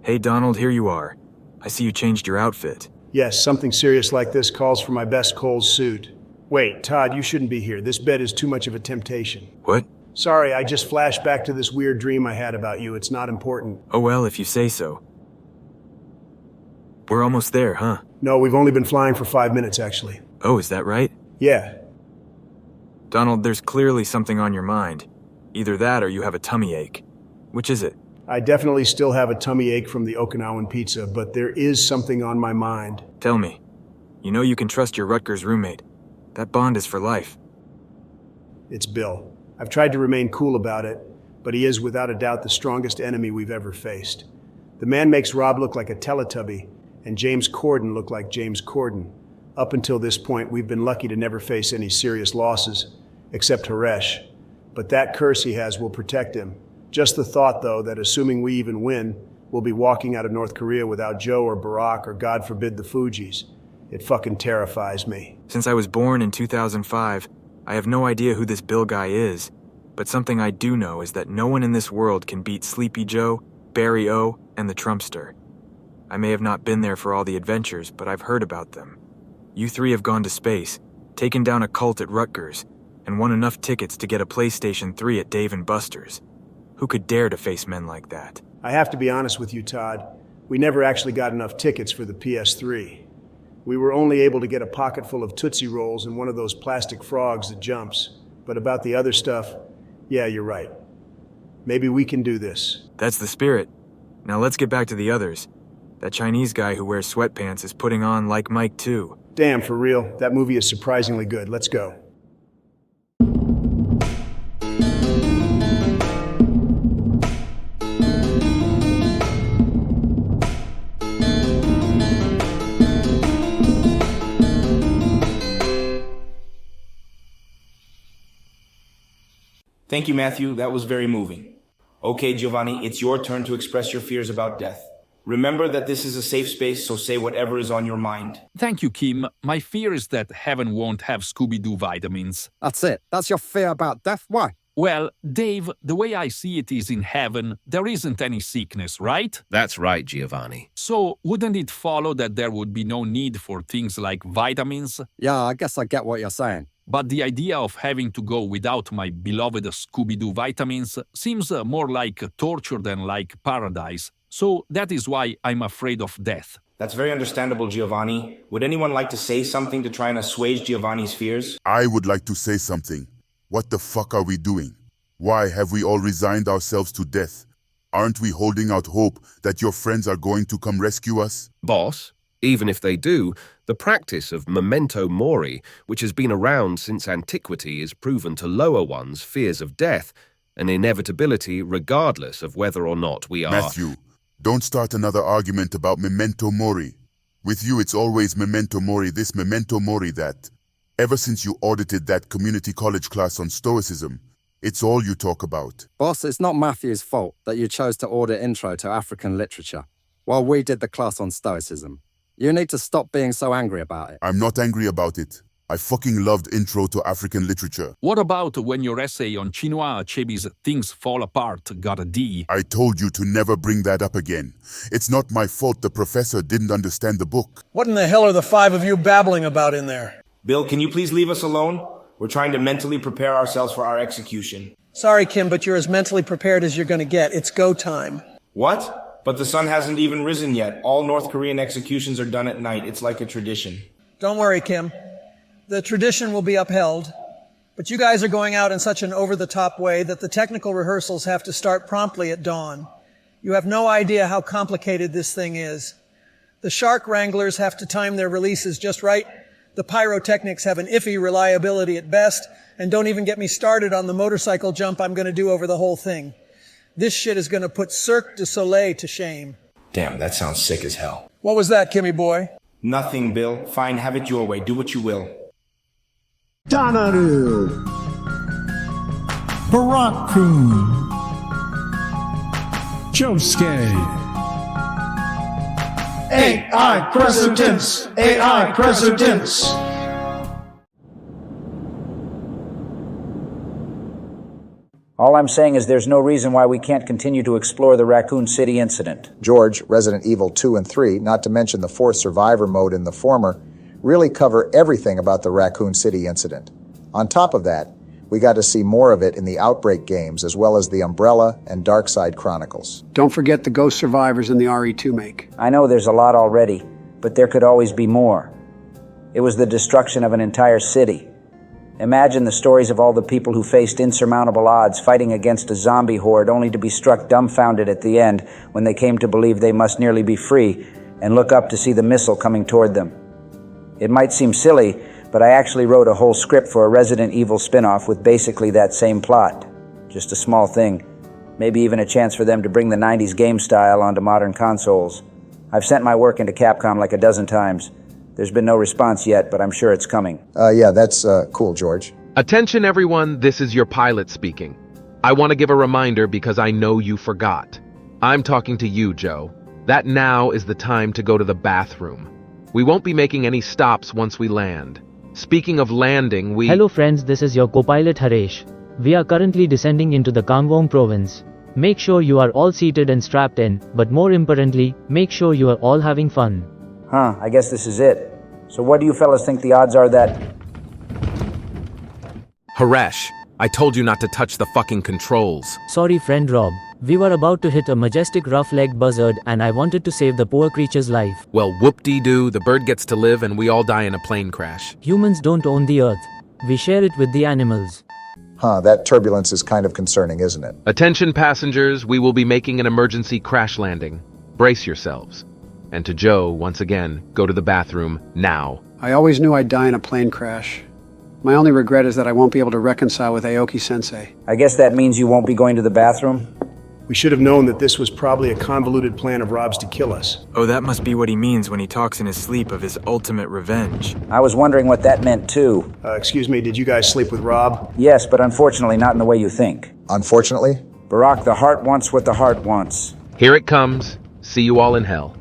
Hey Donald, here you are. I see you changed your outfit. Yes, something serious like this calls for my best Cole's suit. Wait, Todd, you shouldn't be here. This bed is too much of a temptation. What? Sorry, I just flashed back to this weird dream I had about you. It's not important. Oh well, if you say so. We're almost there, huh? No, we've only been flying for 5 minutes, actually. Oh, is that right? Yeah. Donald, there's clearly something on your mind. Either that or you have a tummy ache. Which is it? I definitely still have a tummy ache from the Okinawan pizza, but there is something on my mind. Tell me. You know you can trust your Rutgers roommate. That bond is for life. It's Bill. I've tried to remain cool about it, but he is without a doubt the strongest enemy we've ever faced. The man makes Rob look like a Teletubby, and James Corden look like James Corden. Up until this point, we've been lucky to never face any serious losses, except Haresh. But that curse he has will protect him. Just the thought, though, that assuming we even win, we'll be walking out of North Korea without Joe or Barack or, God forbid, the Fujis. It fucking terrifies me. Since I was born in 2005, I have no idea who this Bill guy is. But something I do know is that no one in this world can beat Sleepy Joe, Barry O, and the Trumpster. I may have not been there for all the adventures, but I've heard about them. You three have gone to space, taken down a cult at Rutgers, and won enough tickets to get a PlayStation 3 at Dave & Buster's. Who could dare to face men like that? I have to be honest with you, Todd. We never actually got enough tickets for the PS3. We were only able to get a pocket full of Tootsie Rolls and one of those plastic frogs that jumps. But about the other stuff, yeah, you're right. Maybe we can do this. That's the spirit. Now let's get back to the others. That Chinese guy who wears sweatpants is putting on Like Mike too. Damn, for real. That movie is surprisingly good. Let's go. Thank you, Matthew. That was very moving. Okay, Giovanni, it's your turn to express your fears about death. Remember that this is a safe space, so say whatever is on your mind. Thank you, Kim. My fear is that heaven won't have Scooby-Doo vitamins. That's it. That's your fear about death? Why? Well, Dave, the way I see it is in heaven, there isn't any sickness, right? That's right, Giovanni. So, wouldn't it follow that there would be no need for things like vitamins? Yeah, I guess I get what you're saying. But the idea of having to go without my beloved Scooby-Doo vitamins seems more like torture than like paradise. So that is why I'm afraid of death. That's very understandable, Giovanni. Would anyone like to say something to try and assuage Giovanni's fears? I would like to say something. What the fuck are we doing? Why have we all resigned ourselves to death? Aren't we holding out hope that your friends are going to come rescue us? Boss, even if they do, the practice of memento mori, which has been around since antiquity, is proven to lower one's fears of death, an inevitability regardless of whether or not we are... Matthew, don't start another argument about memento mori. With you, it's always memento mori this, memento mori that. Ever since you audited that community college class on Stoicism, it's all you talk about. Boss, it's not Matthew's fault that you chose to order Intro to African Literature, while we did the class on Stoicism. You need to stop being so angry about it. I'm not angry about it. I fucking loved Intro to African Literature. What about when your essay on Chinua Achebe's Things Fall Apart got a D? I told you to never bring that up again. It's not my fault the professor didn't understand the book. What in the hell are the five of you babbling about in there? Bill, can you please leave us alone? We're trying to mentally prepare ourselves for our execution. Sorry, Kim, but you're as mentally prepared as you're going to get. It's go time. What? But the sun hasn't even risen yet. All North Korean executions are done at night. It's like a tradition. Don't worry, Kim. The tradition will be upheld. But you guys are going out in such an over-the-top way that the technical rehearsals have to start promptly at dawn. You have no idea how complicated this thing is. The shark wranglers have to time their releases just right. The pyrotechnics have an iffy reliability at best. And don't even get me started on the motorcycle jump I'm going to do over the whole thing. This shit is going to put Cirque du Soleil to shame. Damn, that sounds sick as hell. What was that, Kimmy boy? Nothing, Bill. Fine, have it your way. Do what you will. Donaru, Barack-kun, Josuke. AI presidents, AI presidents. All I'm saying is there's no reason why we can't continue to explore the Raccoon City incident. George, Resident Evil 2 and 3, not to mention the 4th survivor mode in the former, really cover everything about the Raccoon City incident. On top of that, we got to see more of it in the Outbreak games, as well as the Umbrella and Darkside Chronicles. Don't forget the Ghost Survivors in the RE2 make. I know there's a lot already, but there could always be more. It was the destruction of an entire city. Imagine the stories of all the people who faced insurmountable odds fighting against a zombie horde only to be struck dumbfounded at the end when they came to believe they must nearly be free and look up to see the missile coming toward them. It might seem silly, but I actually wrote a whole script for a Resident Evil spin-off with basically that same plot. Just a small thing. Maybe even a chance for them to bring the 90s game style onto modern consoles. I've sent my work into Capcom like a dozen times. There's been no response yet, but I'm sure it's coming. Yeah, that's cool, George. Attention everyone, this is your pilot speaking. I want to give a reminder because I know you forgot. I'm talking to you, Joe. That now is the time to go to the bathroom. We won't be making any stops once we land. Speaking of landing, Hello friends, this is your co-pilot Haresh. We are currently descending into the Kangwon province. Make sure you are all seated and strapped in, but more importantly, make sure you are all having fun. I guess this is it. So what do you fellas think the odds are that... Haresh, I told you not to touch the fucking controls. Sorry friend Rob. We were about to hit a majestic rough-legged buzzard and I wanted to save the poor creature's life. Well, whoop-dee-doo, the bird gets to live and we all die in a plane crash. Humans don't own the earth. We share it with the animals. That turbulence is kind of concerning, isn't it? Attention passengers, we will be making an emergency crash landing. Brace yourselves. And to Joe, once again, go to the bathroom now. I always knew I'd die in a plane crash. My only regret is that I won't be able to reconcile with Aoki-sensei. I guess that means you won't be going to the bathroom? We should have known that this was probably a convoluted plan of Rob's to kill us. Oh, that must be what he means when he talks in his sleep of his ultimate revenge. I was wondering what that meant too. Excuse me, did you guys sleep with Rob? Yes, but unfortunately not in the way you think. Unfortunately? Barack, the heart wants what the heart wants. Here it comes. See you all in hell.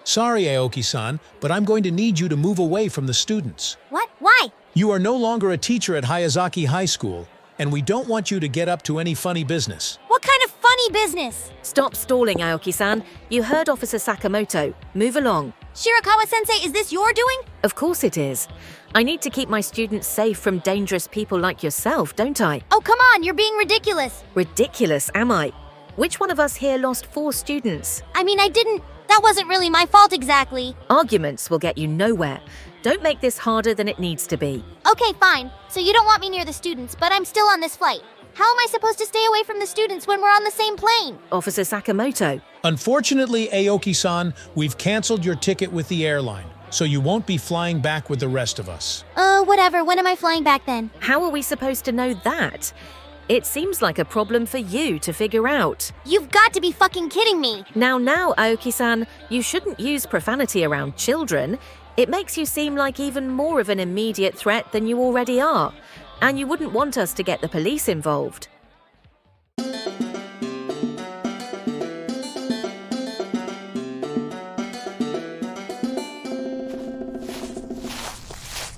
Sorry, Aoki-san, but I'm going to need you to move away from the students. What? Why? You are no longer a teacher at Hayazaki High School, and we don't want you to get up to any funny business. What kind of funny business? Stop stalling, Aoki-san. You heard Officer Sakamoto. Move along. Shirakawa-sensei, is this your doing? Of course it is. I need to keep my students safe from dangerous people like yourself, don't I? Oh, come on, you're being ridiculous. Ridiculous, am I? Which one of us here lost 4 students? I mean, that wasn't really my fault exactly. Arguments will get you nowhere. Don't make this harder than it needs to be. Okay, fine. So you don't want me near the students, but I'm still on this flight. How am I supposed to stay away from the students when we're on the same plane? Officer Sakamoto. Unfortunately, Aoki-san, we've canceled your ticket with the airline, so you won't be flying back with the rest of us. Whatever. When am I flying back then? How are we supposed to know that? It seems like a problem for you to figure out. You've got to be fucking kidding me. Now, Aoki-san, you shouldn't use profanity around children. It makes you seem like even more of an immediate threat than you already are. And you wouldn't want us to get the police involved.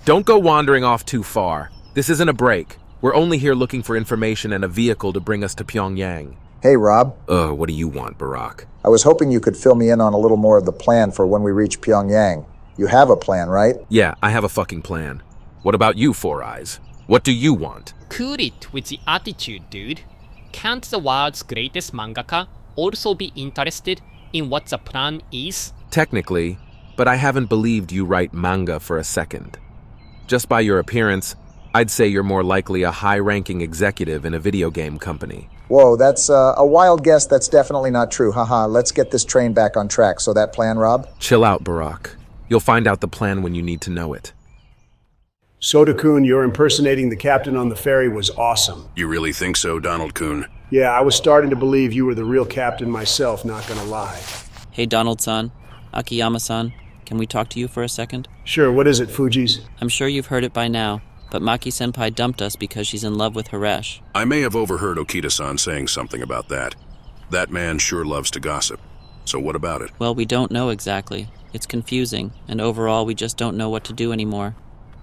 Don't go wandering off too far. This isn't a break. We're only here looking for information and a vehicle to bring us to Pyongyang. Hey, Rob. What do you want, Barack? I was hoping you could fill me in on a little more of the plan for when we reach Pyongyang. You have a plan, right? Yeah, I have a fucking plan. What about you, Four Eyes? What do you want? Cool it with the attitude, dude. Can't the world's greatest mangaka also be interested in what the plan is? Technically, but I haven't believed you write manga for a second. Just by your appearance, I'd say you're more likely a high-ranking executive in a video game company. Whoa, that's a wild guess. That's definitely not true. Haha, let's get this train back on track. So that plan, Rob? Chill out, Barack. You'll find out the plan when you need to know it. Soda-kun, your impersonating the captain on the ferry was awesome. You really think so, Donald-kun? Yeah, I was starting to believe you were the real captain myself, not gonna lie. Hey, Donald-san, Akiyama-san, can we talk to you for a second? Sure, what is it, Fuji's? I'm sure you've heard it by now, but Maki-senpai dumped us because she's in love with Haresh. I may have overheard Okita-san saying something about that. That man sure loves to gossip. So what about it? Well, we don't know exactly. It's confusing, and overall we just don't know what to do anymore.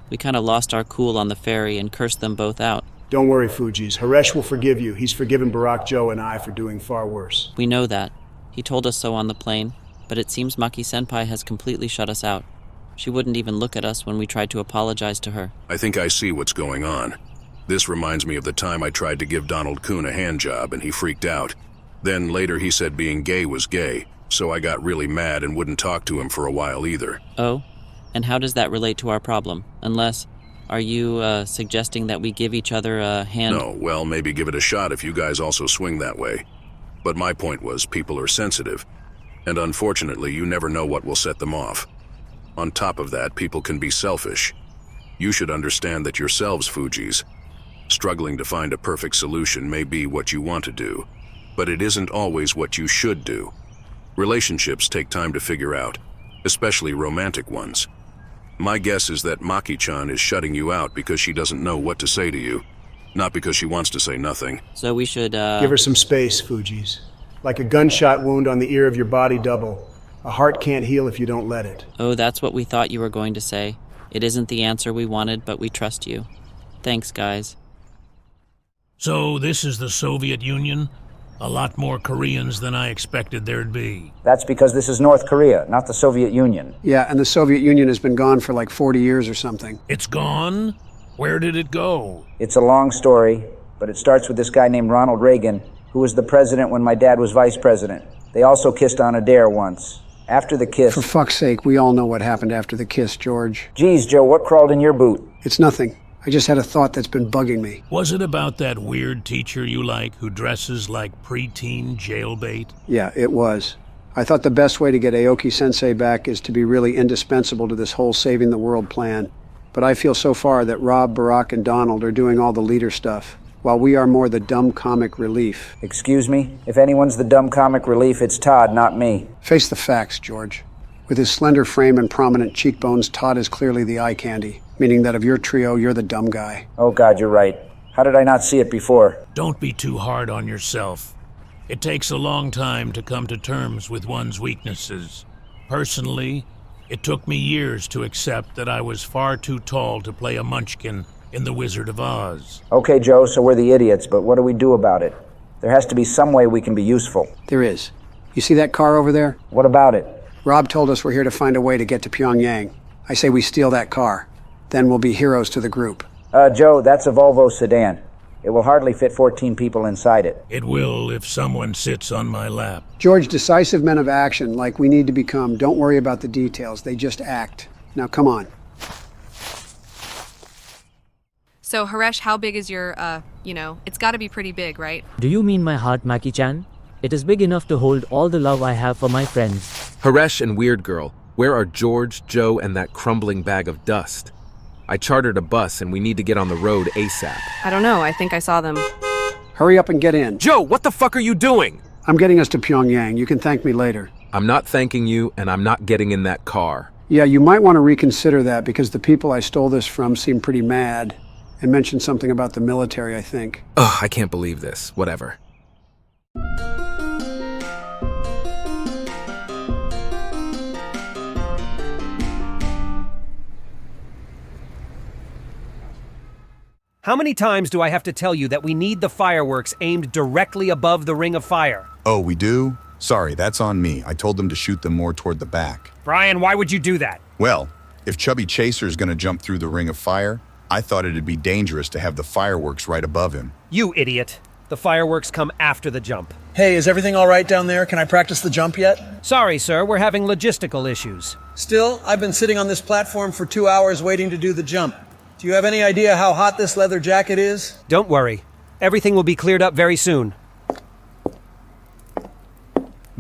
We kind of lost our cool on the ferry and cursed them both out. Don't worry, Fuji's. Haresh will forgive you. He's forgiven Barack, Joe, and I for doing far worse. We know that. He told us so on the plane, but it seems Maki-senpai has completely shut us out. She wouldn't even look at us when we tried to apologize to her. I think I see what's going on. This reminds me of the time I tried to give Donald-kun a hand job and he freaked out. Then later he said being gay was gay, so I got really mad and wouldn't talk to him for a while either. Oh? And how does that relate to our problem? Unless, are you suggesting that we give each other a hand? No, well, maybe give it a shot if you guys also swing that way. But my point was, people are sensitive. And unfortunately, you never know what will set them off. On top of that, people can be selfish. You should understand that yourselves, Fujis. Struggling to find a perfect solution may be what you want to do, but it isn't always what you should do. Relationships take time to figure out, especially romantic ones. My guess is that Maki-chan is shutting you out because she doesn't know what to say to you, not because she wants to say nothing. So we should, Give her some space, Fujis. Like a gunshot wound on the ear of your body double. A heart can't heal if you don't let it. Oh, that's what we thought you were going to say. It isn't the answer we wanted, but we trust you. Thanks, guys. So this is the Soviet Union? A lot more Koreans than I expected there'd be. That's because this is North Korea, not the Soviet Union. Yeah, and the Soviet Union has been gone for like 40 years or something. It's gone? Where did it go? It's a long story, but it starts with this guy named Ronald Reagan, who was the president when my dad was vice president. They also kissed on a dare once. After the kiss... For fuck's sake, we all know what happened after the kiss, George. Geez, Joe, what crawled in your boot? It's nothing. I just had a thought that's been bugging me. Was it about that weird teacher you like who dresses like preteen jailbait? Yeah, it was. I thought the best way to get Aoki-sensei back is to be really indispensable to this whole saving the world plan. But I feel so far that Rob, Barack, and Donald are doing all the leader stuff, while we are more the dumb comic relief. Excuse me? If anyone's the dumb comic relief, it's Todd, not me. Face the facts, George. With his slender frame and prominent cheekbones, Todd is clearly the eye candy, meaning that of your trio, you're the dumb guy. Oh God, you're right. How did I not see it before? Don't be too hard on yourself. It takes a long time to come to terms with one's weaknesses. Personally, it took me years to accept that I was far too tall to play a munchkin in The Wizard of Oz. Okay, Joe, so we're the idiots, but what do we do about it? There has to be some way we can be useful. There is. You see that car over there? What about it? Rob told us we're here to find a way to get to Pyongyang. I say we steal that car. Then we'll be heroes to the group. Joe, that's a Volvo sedan. It will hardly fit 14 people inside it. It will if someone sits on my lap. George, decisive men of action, like we need to become, don't worry about the details. They just act. Now, come on. So, Haresh, how big is your, it's gotta be pretty big, right? Do you mean my heart, Maki-chan? It is big enough to hold all the love I have for my friends. Haresh and Weird Girl, where are George, Joe, and that crumbling bag of dust? I chartered a bus and we need to get on the road ASAP. I don't know, I think I saw them. Hurry up and get in. Joe, what the fuck are you doing? I'm getting us to Pyongyang. You can thank me later. I'm not thanking you, and I'm not getting in that car. Yeah, you might want to reconsider that because the people I stole this from seem pretty mad and mentioned something about the military, I think. Ugh, I can't believe this. Whatever. How many times do I have to tell you that we need the fireworks aimed directly above the ring of fire? Oh, we do? Sorry, that's on me. I told them to shoot them more toward the back. Brian, why would you do that? Well, if Chubby Chaser's gonna jump through the ring of fire, I thought it'd be dangerous to have the fireworks right above him. You idiot. The fireworks come after the jump. Hey, is everything all right down there? Can I practice the jump yet? Sorry, sir, we're having logistical issues. Still, I've been sitting on this platform for 2 hours waiting to do the jump. Do you have any idea how hot this leather jacket is? Don't worry. Everything will be cleared up very soon.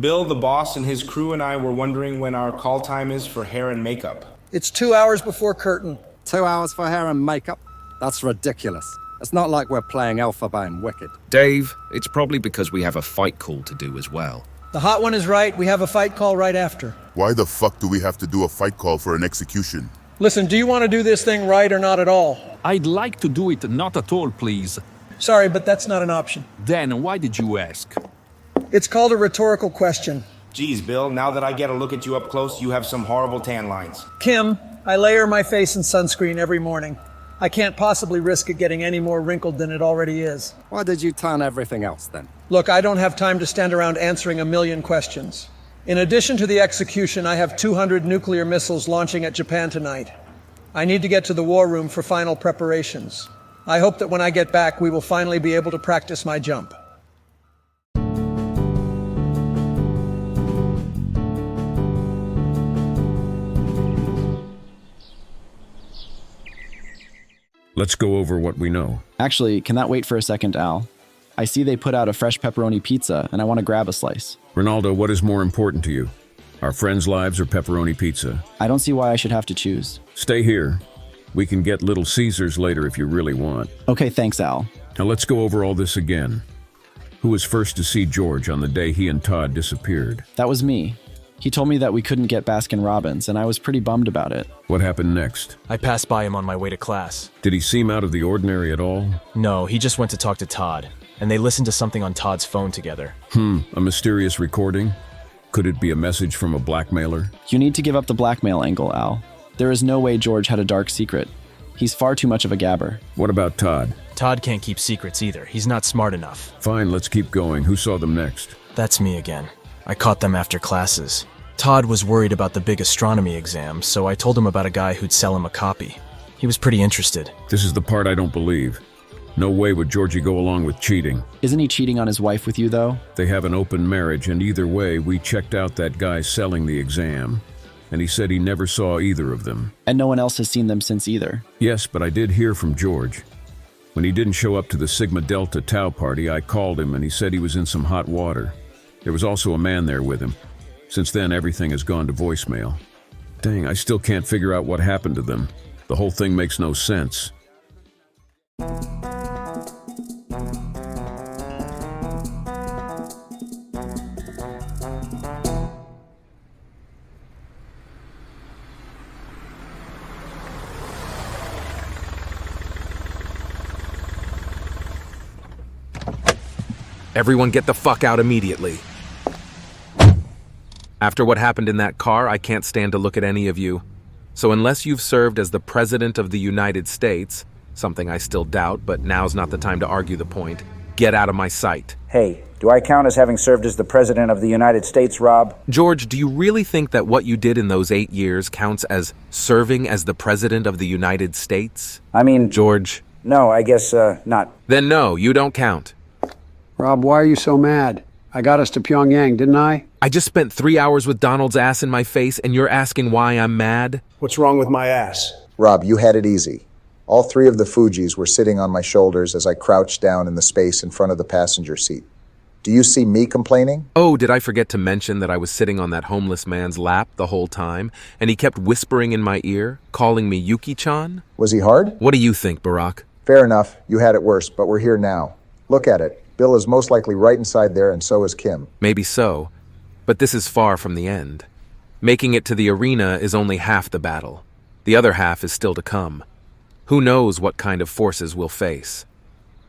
Bill, the boss, and his crew and I were wondering when our call time is for hair and makeup. It's 2 hours before curtain. 2 hours for hair and makeup? That's ridiculous. It's not like we're playing Elphaba and Wicked. Dave, it's probably because we have a fight call to do as well. The hot one is right. We have a fight call right after. Why the fuck do we have to do a fight call for an execution? Listen, do you want to do this thing right or not at all? I'd like to do it not at all, please. Sorry, but that's not an option. Then why did you ask? It's called a rhetorical question. Geez, Bill, now that I get a look at you up close, you have some horrible tan lines. Kim, I layer my face in sunscreen every morning. I can't possibly risk it getting any more wrinkled than it already is. Why did you turn everything else then? Look, I don't have time to stand around answering a million questions. In addition to the execution, I have 200 nuclear missiles launching at Japan tonight. I need to get to the war room for final preparations. I hope that when I get back, we will finally be able to practice my jump. Let's go over what we know. Actually, can that wait for a second, Al? I see they put out a fresh pepperoni pizza, and I want to grab a slice. Ronaldo, what is more important to you? Our friends' lives or pepperoni pizza? I don't see why I should have to choose. Stay here. We can get Little Caesars later if you really want. Okay, thanks, Al. Now let's go over all this again. Who was first to see George on the day he and Todd disappeared? That was me. He told me that we couldn't get Baskin-Robbins, and I was pretty bummed about it. What happened next? I passed by him on my way to class. Did he seem out of the ordinary at all? No, he just went to talk to Todd, and they listened to something on Todd's phone together. A mysterious recording? Could it be a message from a blackmailer? You need to give up the blackmail angle, Al. There is no way George had a dark secret. He's far too much of a gabber. What about Todd? Todd can't keep secrets either. He's not smart enough. Fine, let's keep going. Who saw them next? That's me again. I caught them after classes. Todd was worried about the big astronomy exam, so I told him about a guy who'd sell him a copy. He was pretty interested. This is the part I don't believe. No way would Georgie go along with cheating. Isn't he cheating on his wife with you, though? They have an open marriage, and either way, we checked out that guy selling the exam, and he said he never saw either of them. And no one else has seen them since either. Yes, but I did hear from George. When he didn't show up to the Sigma Delta Tau party, I called him and he said he was in some hot water. There was also a man there with him. Since then, everything has gone to voicemail. Dang, I still can't figure out what happened to them. The whole thing makes no sense. Everyone get the fuck out immediately. After what happened in that car, I can't stand to look at any of you. So unless you've served as the President of the United States, something I still doubt, but now's not the time to argue the point, get out of my sight. Hey, do I count as having served as the President of the United States, Rob? George, do you really think that what you did in those 8 years counts as serving as the President of the United States? I mean... George? No, I guess, not. Then no, you don't count. Rob, why are you so mad? I got us to Pyongyang, didn't I? I just spent 3 hours with Donald's ass in my face, and you're asking why I'm mad? What's wrong with my ass? Rob, you had it easy. All three of the Fujis were sitting on my shoulders as I crouched down in the space in front of the passenger seat. Do you see me complaining? Oh, did I forget to mention that I was sitting on that homeless man's lap the whole time, and he kept whispering in my ear, calling me Yuki-chan? Was he hard? What do you think, Barack? Fair enough. You had it worse, but we're here now. Look at it. Bill is most likely right inside there, and so is Kim. Maybe so, but this is far from the end. Making it to the arena is only half the battle. The other half is still to come. Who knows what kind of forces we'll face?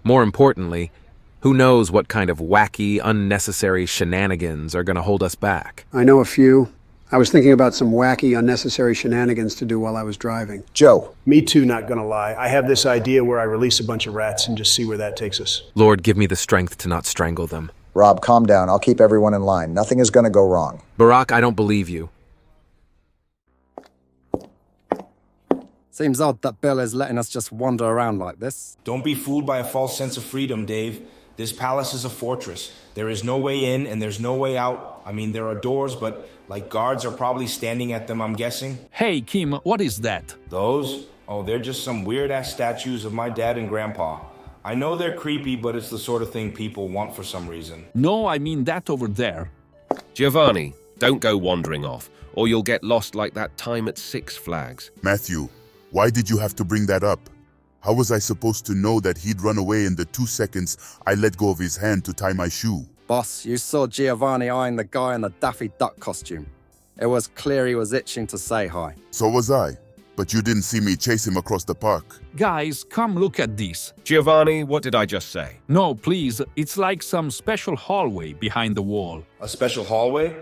More importantly, who knows what kind of wacky, unnecessary shenanigans are going to hold us back? I know a few. I was thinking about some wacky, unnecessary shenanigans to do while I was driving. Joe. Me too, not gonna lie. I have this idea where I release a bunch of rats and just see where that takes us. Lord, give me the strength to not strangle them. Rob, calm down. I'll keep everyone in line. Nothing is gonna go wrong. Barack, I don't believe you. Seems odd that Bill is letting us just wander around like this. Don't be fooled by a false sense of freedom, Dave. This palace is a fortress. There is no way in and there's no way out. I mean, there are doors, but like guards are probably standing at them, I'm guessing. Hey, Kim, what is that? Those? Oh, they're just some weird-ass statues of my dad and grandpa. I know they're creepy, but it's the sort of thing people want for some reason. No, I mean that over there. Giovanni, don't go wandering off, or you'll get lost like that time at Six Flags. Matthew, why did you have to bring that up? How was I supposed to know that he'd run away in the 2 seconds I let go of his hand to tie my shoe? Boss, you saw Giovanni eyeing the guy in the Daffy Duck costume. It was clear he was itching to say hi. So was I. But you didn't see me chase him across the park. Guys, come look at this. Giovanni, what did I just say? No, please, it's like some special hallway behind the wall. A special hallway?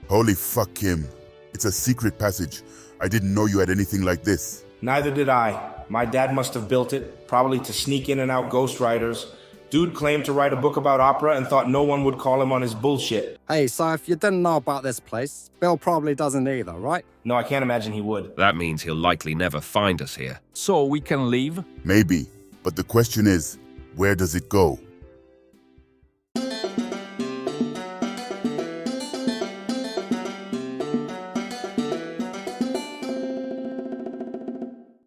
Holy fuck, Kim. It's a secret passage. I didn't know you had anything like this. Neither did I. My dad must have built it, probably to sneak in and out ghostwriters. Dude claimed to write a book about opera and thought no one would call him on his bullshit. Hey, so if you didn't know about this place, Bill probably doesn't either, right? No, I can't imagine he would. That means he'll likely never find us here. So we can leave? Maybe. But the question is, where does it go?